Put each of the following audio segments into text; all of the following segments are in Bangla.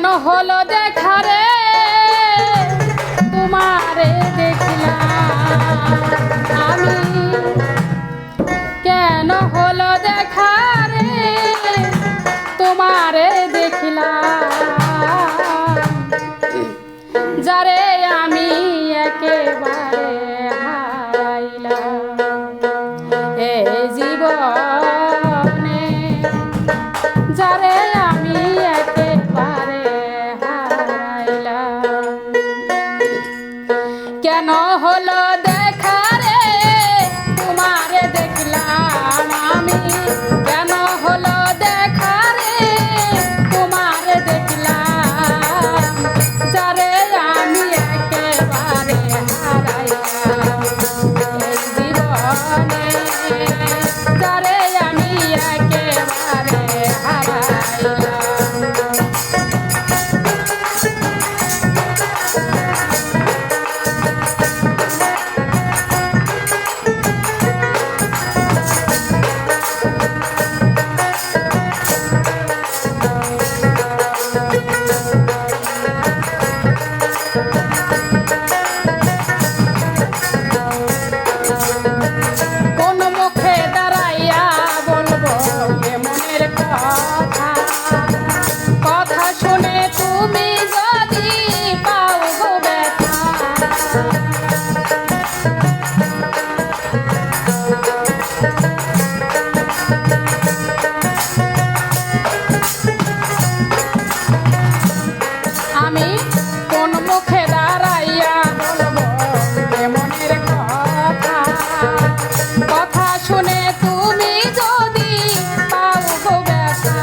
কেন হলো দেখা রে তোমারে দেখলাম আমি, কেন হলো দেখা রে তোমারে দেখলাম, যারে আমি একেবারে হারাইলাম এই জীবনে, যারে আমি একেবারে হারাইলাম। কেন হলো দেখা রে তোমারে দেখলাম আমি, কেন হলো দেখা রে তোমারে দেখলাম, যারে আমি একেবারে হারাইলাম এই জীবনে, যারে আমি একেবারে হারাইলাম। কোন মুখে দাঁড়াইয়া বলবো এ মনের কথা, কথা শুনে তুমি যদি পাও গো ব্যথা, আমি কোন মুখে দাঁড়াইয়া বলবো এ মনের কথা, কথা শুনে তুমি যদি পাও গো ব্যথা,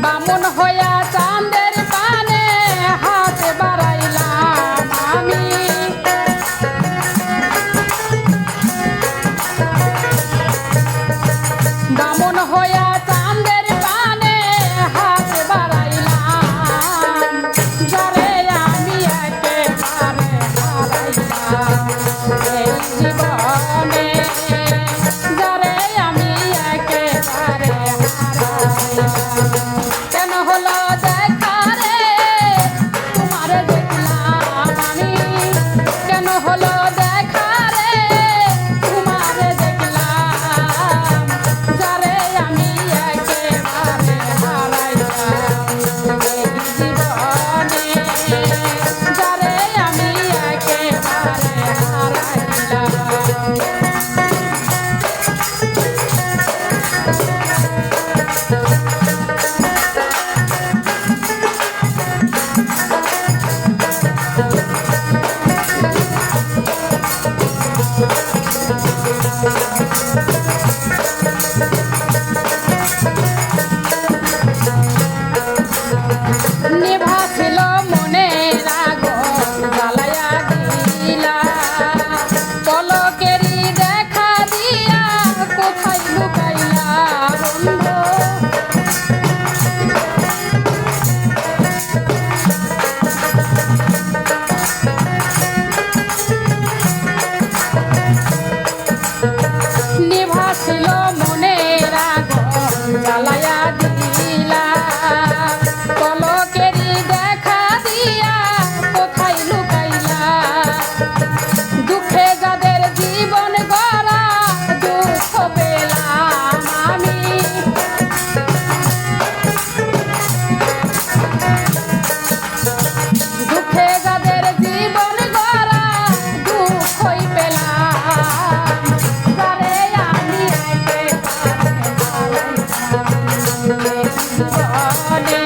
বামুন হইয়া চাঁদের পানে হাত বাড়াইলাম আমি, বামুন হইয়া চাঁদের পানে হাত বাড়াইলাম, যারে আমি একেবারে হারাইলাম এই জীবনে, যারে আমি একেবারে হারাইলাম। কেন হলো দেখা রে তোমারে দেখলাম আমি, কেন হলো দেখা রে তোমারে দেখলাম, যারে আমি একেবারে হারাইলাম এই জীবনে, যারে আমি একেবারে হারাইলাম। নিভা ছিল মনের আগুন জ্বালায়া দিলা, পলকেরই দেখা দিয়া কোথায় লুকাইলা বন্ধু, নিভা ছিল মনের আগুন জ্বালায়া দিলা, পলকেরই দেখা দিয়া কোথায় লুকাইলা, দুঃখে যাদের জীবন গড়া দুঃখ পেলাম আমি, দুঃখে যাদের জীবন গড়া দুঃখই পেলাম, যারে আমি একেবারে হারাইলাম এই জীবনে,